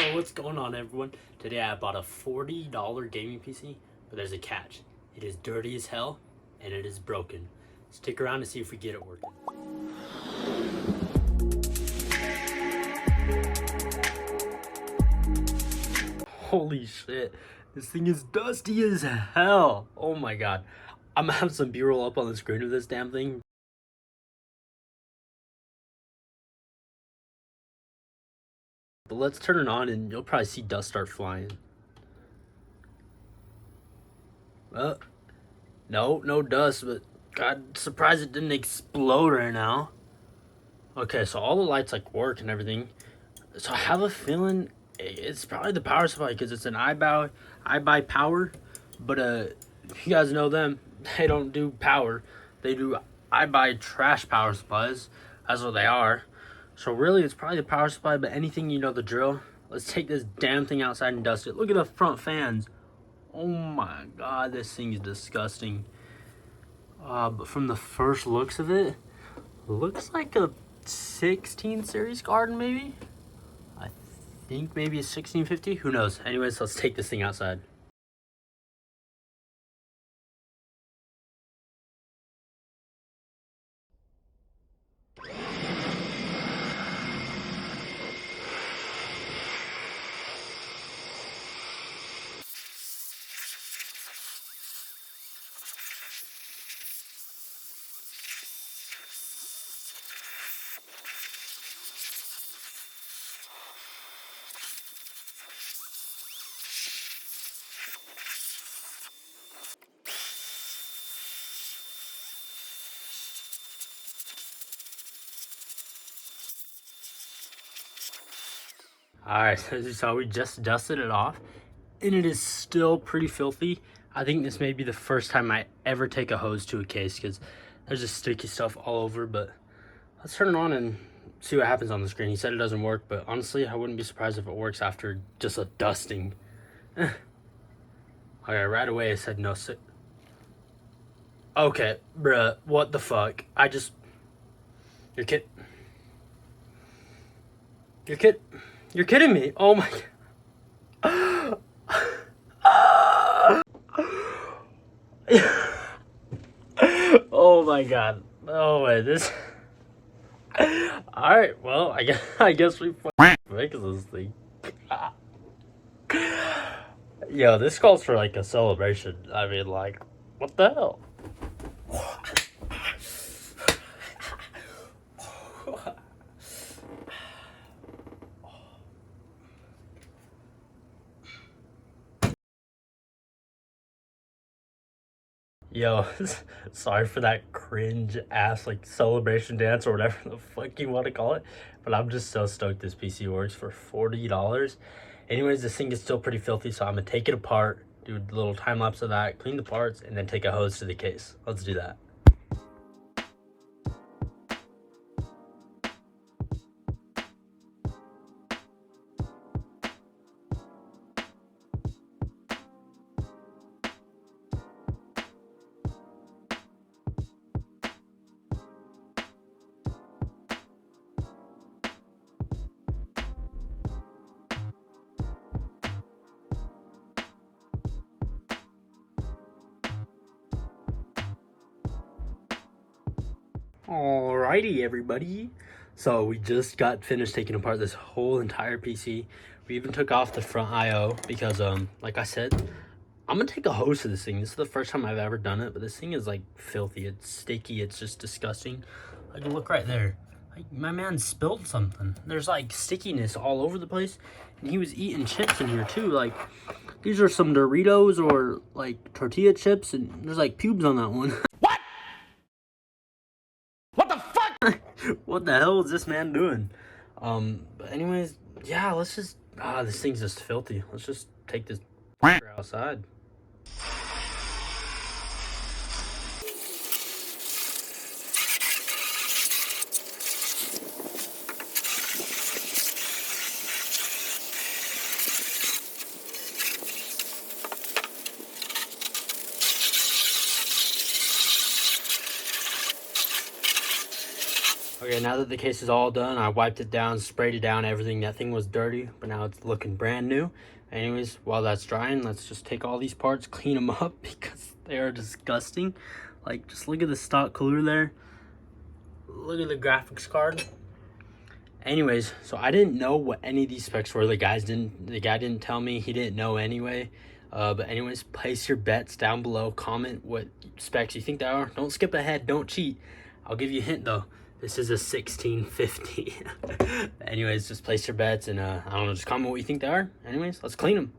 Yo, what's going on, everyone? Today I bought a $40 gaming PC, but there's a catch. It is dirty as hell, and it is broken. Stick around to see if we get it working. Holy shit, this thing is dusty as hell. Oh my god. I'm gonna have some B-roll up on the screen of this damn thing. But let's turn it on and you'll probably see dust start flying. No dust, but God, surprised it didn't explode right now. Okay, so all the lights like work and everything. So I have a feeling it's probably the power supply because it's an iBuy Power. But if you guys know them, they don't do power. They do iBuy trash power supplies. That's what they are. So really, it's probably the power supply. But anything, you know the drill. Let's take this damn thing outside and dust it. Look at the front fans. Oh my god, this thing is disgusting. But from the first looks of it, looks like a 16 series garden maybe. I think maybe a 1650. Who knows? Anyways, let's take this thing outside. Alright, so as you saw, we just dusted it off, and it is still pretty filthy. I think this may be the first time I ever take a hose to a case because there's just sticky stuff all over. But let's turn it on and see what happens on the screen. He said it doesn't work, but honestly, I wouldn't be surprised if it works after just a dusting. Okay, right away it said no. Okay, bruh, what the fuck? You're You're kidding me. Oh my god. Oh my god. Oh wait, this. Alright, well, I guess we fix this thing. Yo, this calls for like a celebration. I mean, like, what the hell? Yo, sorry for that cringe ass like celebration dance or whatever the fuck you want to call it, but I'm just so stoked this PC works for $40. Anyways, this thing is still pretty filthy, so I'm gonna take it apart, do a little time lapse of that, clean the parts, and then take a hose to the case. Let's do that. Alrighty, everybody. So we just got finished taking apart this whole entire PC. We even took off the front I/O because, like I said, I'm gonna take a hose to this thing. This is the first time I've ever done it, but this thing is like filthy. It's sticky. It's just disgusting. Like, look right there. Like, my man spilled something. There's like stickiness all over the place, and he was eating chips in here too. Like, these are some Doritos or like tortilla chips, and there's like pubes on that one. What the hell is this man doing? But anyways, yeah, let's just, this thing's just filthy. Let's just take this outside. Okay, Okay, now that the case is all done, I wiped it down, sprayed it down, everything. That thing was dirty, but now it's looking brand new. Anyways, while that's drying, let's just take all these parts, clean them up because they are disgusting. Like, just look at the stock cooler there. Look at the graphics card. Anyways, so I didn't know what any of these specs were. The guy didn't tell me. He didn't know anyway. But anyways, place your bets down below. Comment what specs you think they are. Don't skip ahead. Don't cheat. I'll give you a hint though. This is a 1650. Anyways, just place your bets and I don't know, just comment what you think they are. Anyways, let's clean them.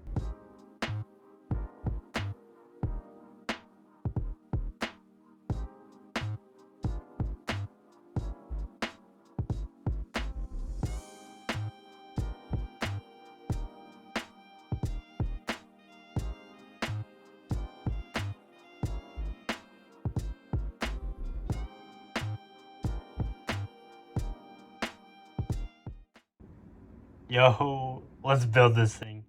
Yo, let's build this thing.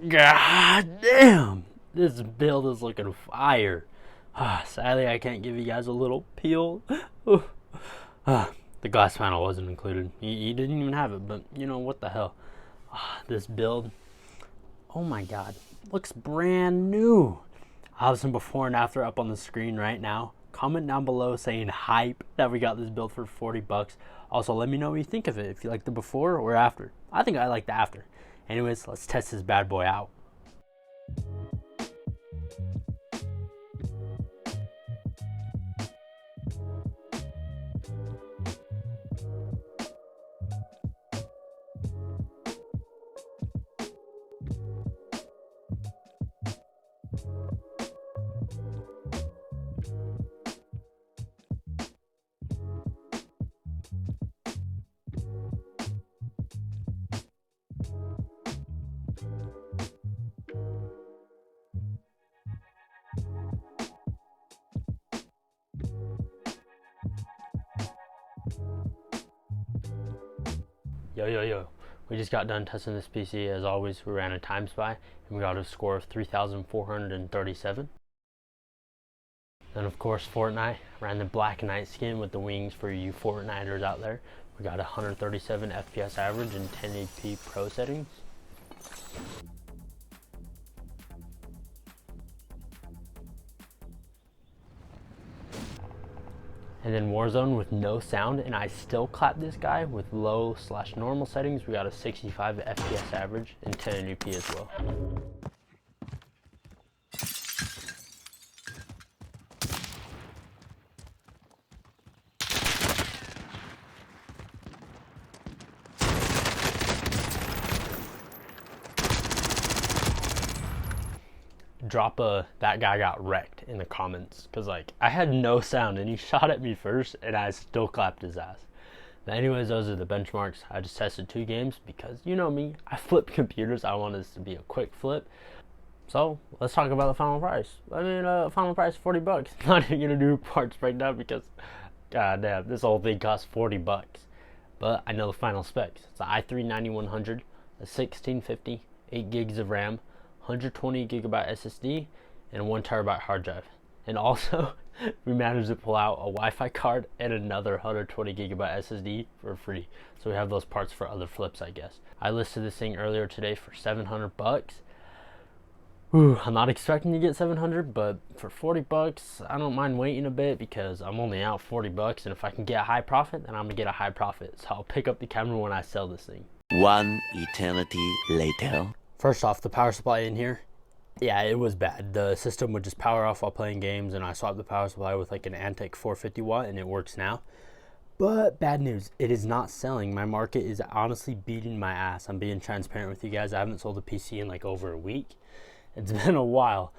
God damn, this build is looking fire. Sadly, I can't give you guys a little peel. The glass panel wasn't included. He didn't even have it, but you know what the hell. This build, oh my god, looks brand new. I'll have some before and after up on the screen right now. Comment down below saying hype that we got this build for 40 bucks. Also, let me know what you think of it, if you like the before or after. I think I like the after. Anyways, let's test this bad boy out. Yo. We just got done testing this PC. As always, we ran a time spy and we got a score of 3,437. Then of course Fortnite, ran the Black Knight skin with the wings for you Fortniters out there. We got 137 FPS average and 1080p pro settings. And then Warzone with no sound, and I still clapped this guy with low/normal settings. We got a 65 FPS average and 1080p as well. Drop a "that guy got wrecked" in the comments, because like I had no sound and he shot at me first and I still clapped his ass. But anyways, those are the benchmarks. I just tested 2 games because you know me, I flip computers. I want this to be a quick flip. So let's talk about the final price. Final price 40 bucks. Not even gonna do parts breakdown because god damn, this whole thing costs 40 bucks. But I know the final specs. It's an i3-9100, a 1650, 8 gigs of RAM, 120 gigabyte SSD, and a 1 terabyte hard drive. And also, we managed to pull out a Wi-Fi card and another 120 gigabyte SSD for free. So we have those parts for other flips, I guess. I listed this thing earlier today for 700 bucks. I'm not expecting to get 700, but for 40 bucks, I don't mind waiting a bit because I'm only out 40 bucks, and if I can get a high profit, then I'm gonna get a high profit. So I'll pick up the camera when I sell this thing. One eternity later. First off, the power supply in here, yeah, it was bad. The system would just power off while playing games, and I swapped the power supply with like an Antec 450 watt, and it works now. But bad news, it is not selling. My market is honestly beating my ass. I'm being transparent with you guys. I haven't sold a PC in like over a week. It's been a while.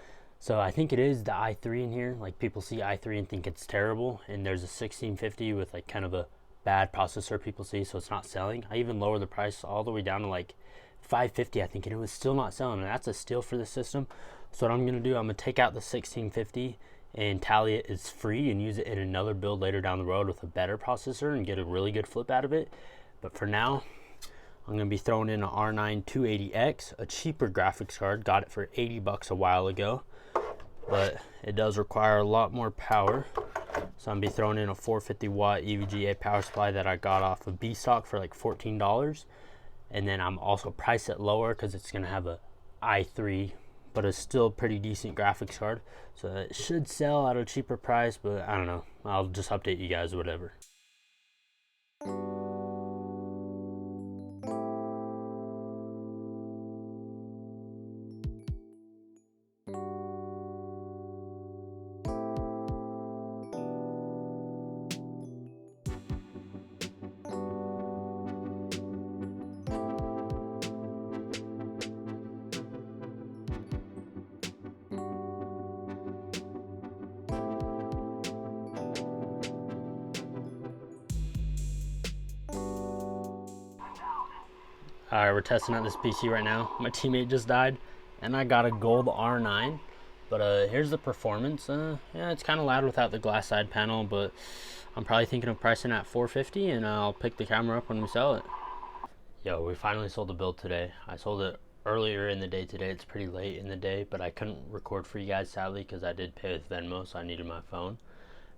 So I think it is the i3 in here. Like people see i3 and think it's terrible, and there's a 1650 with like kind of a bad processor people see, so it's not selling. I even lowered the price all the way down to like 550, I think, and it was still not selling, and that's a steal for the system. So what I'm gonna do, I'm gonna take out the 1650 and tally it as free and use it in another build later down the road with a better processor and get a really good flip out of it. But for now, I'm gonna be throwing in an R9 280X, a cheaper graphics card. Got it for 80 bucks a while ago, but it does require a lot more power. So I'm gonna be throwing in a 450 watt EVGA power supply that I got off of B-Stock for like $14. And then I'm also priced it lower because it's gonna have a i3, but it's still a pretty decent graphics card. So it should sell at a cheaper price, but I don't know. I'll just update you guys or whatever. Alright, we're testing out this PC right now. My teammate just died, and I got a gold R9. But here's the performance. Yeah, it's kind of loud without the glass side panel, but I'm probably thinking of pricing at $450, and I'll pick the camera up when we sell it. Yo, we finally sold the build today. I sold it earlier in the day today. It's pretty late in the day, but I couldn't record for you guys sadly because I did pay with Venmo, so I needed my phone.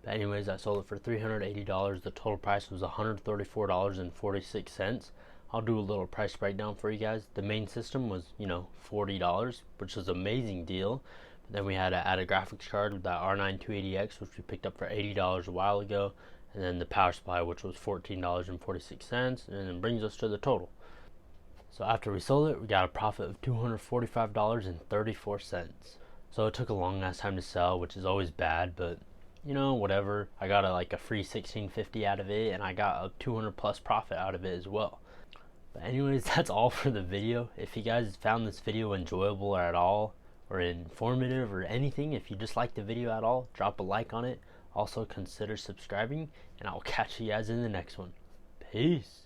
But anyways, I sold it for $380. The total price was $134.46. I'll do a little price breakdown for you guys. The main system was, $40, which was an amazing deal. But then we had to add a graphics card with that R9 280X, which we picked up for $80 a while ago. And then the power supply, which was $14.46, and then brings us to the total. So after we sold it, we got a profit of $245.34. So it took a long ass time to sell, which is always bad, but whatever. I got a free 1650 out of it, and I got a 200 plus profit out of it as well. But anyways, that's all for the video. If you guys found this video enjoyable or at all, or informative or anything, if you just liked the video at all, drop a like on it. Also consider subscribing, and I'll catch you guys in the next one. Peace.